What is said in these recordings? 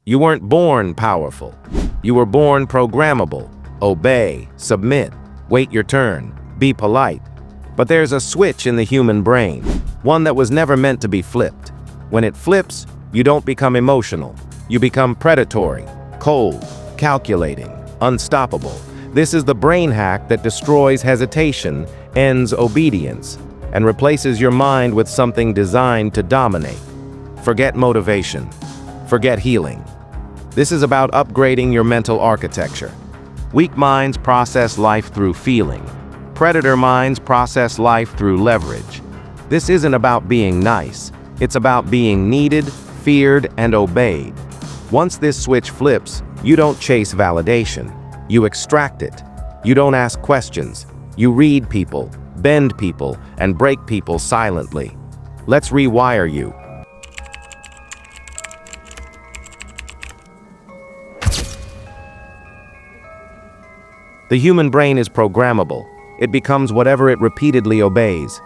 You weren't born powerful. You were born programmable. Obey, submit, wait your turn, be polite. But there's a switch in the human brain, one that was never meant to be flipped. When it flips, you don't become emotional. You become predatory, cold, calculating, unstoppable. This is the brain hack that destroys hesitation, ends obedience, and replaces your mind with something designed to dominate. Forget motivation. Forget healing. This is about upgrading your mental architecture. Weak minds process life through feeling. Predator minds process life through leverage. This isn't about being nice. It's about being needed, feared, and obeyed. Once this switch flips, you don't chase validation. You extract it. You don't ask questions. You read people, bend people, and break people silently. Let's rewire you. The human brain is programmable. It becomes whatever it repeatedly obeys.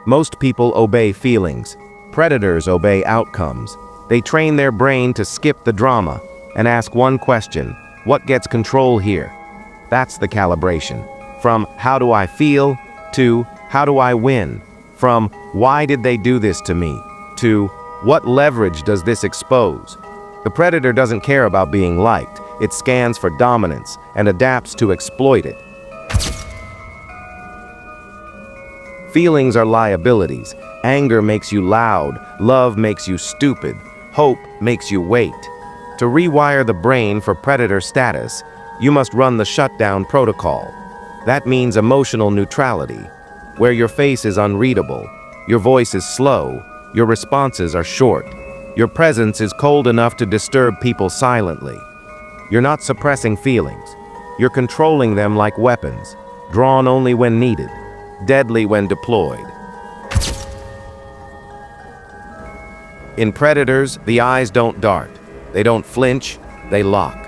Most people obey feelings. Predators obey outcomes. They train their brain to skip the drama and ask one question: what gets control here? That's the calibration. From how do I feel to how do I win? From why did they do this to me to what leverage does this expose? The predator doesn't care about being liked. It scans for dominance and adapts to exploit it. Feelings are liabilities. Anger makes you loud. Love makes you stupid. Hope makes you wait. To rewire the brain for predator status, you must run the Shutdown protocol. That means emotional neutrality, where your face is unreadable, your voice is slow, your responses are short, your presence is cold enough to disturb people silently. You're not suppressing feelings. You're controlling them like weapons, drawn only when needed, deadly when deployed. In predators, the eyes don't dart. They don't flinch, they lock.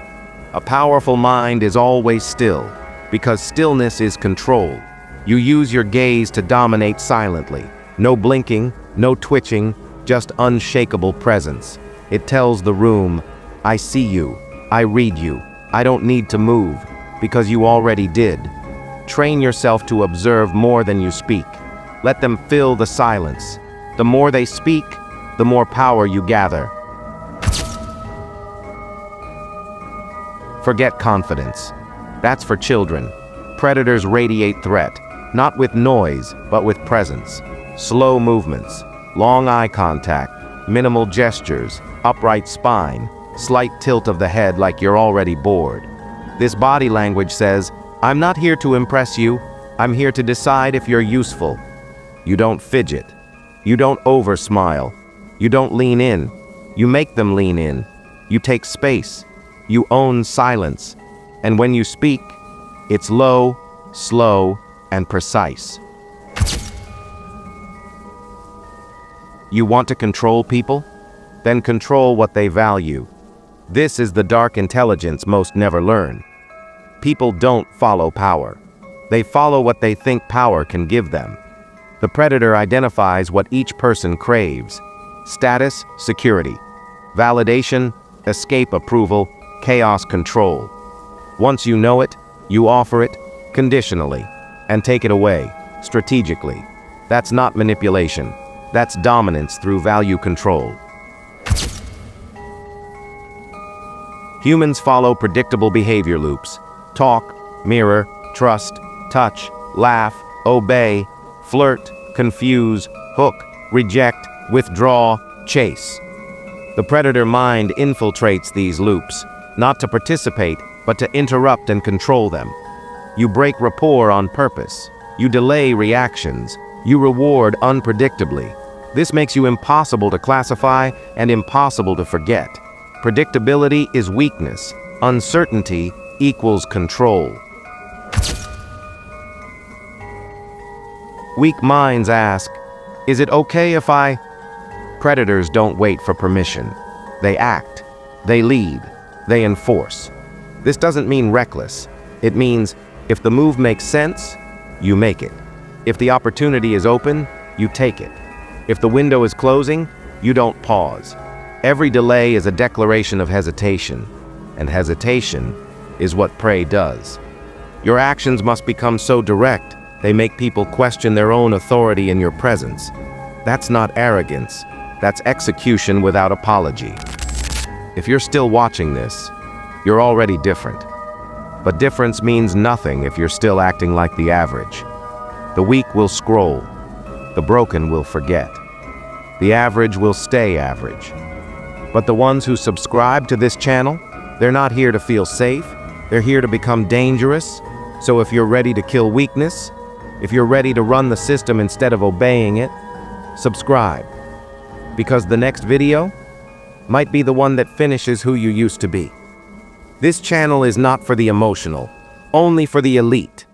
A powerful mind is always still, because stillness is control. You use your gaze to dominate silently. No blinking, no twitching, just unshakable presence. It tells the room, I see you, I read you, I don't need to move, because you already did. Train yourself to observe more than you speak. Let them fill the silence. The more they speak, the more power you gather. Forget confidence. That's for children. Predators radiate threat, not with noise, but with presence. Slow movements, long eye contact, minimal gestures, upright spine, slight tilt of the head like you're already bored. This body language says, I'm not here to impress you, I'm here to decide if you're useful. You don't fidget. You don't over-smile. You don't lean in. You make them lean in. You take space. You own silence. And when you speak, it's low, slow, and precise. You want to control people? Then control what they value. This is the dark intelligence most never learn. People don't follow power. They follow what they think power can give them. The predator identifies what each person craves. Status, security. Validation, escape approval, chaos control. Once you know it, you offer it conditionally and take it away strategically. That's not manipulation. That's dominance through value control. Humans follow predictable behavior loops. Talk, mirror, trust, touch, laugh, obey, flirt, confuse, hook, reject, withdraw, chase. The predator mind infiltrates these loops, not to participate, but to interrupt and control them. You break rapport on purpose. You delay reactions. You reward unpredictably. This makes you impossible to classify and impossible to forget. Predictability is weakness. Uncertainty equals control. Weak minds ask, is it okay if I? Predators don't wait for permission. They act. They lead. They enforce. This doesn't mean reckless. It means if the move makes sense, you make it. If the opportunity is open, you take it. If the window is closing, you don't pause. Every delay is a declaration of hesitation, and hesitation is what prey does. Your actions must become so direct, they make people question their own authority in your presence. That's not arrogance, that's execution without apology. If you're still watching this, you're already different. But difference means nothing if you're still acting like the average. The weak will scroll, the broken will forget. The average will stay average. But the ones who subscribe to this channel, they're not here to feel safe, they're here to become dangerous. So if you're ready to kill weakness, if you're ready to run the system instead of obeying it, subscribe. Because the next video might be the one that finishes who you used to be. This channel is not for the emotional, only for the elite.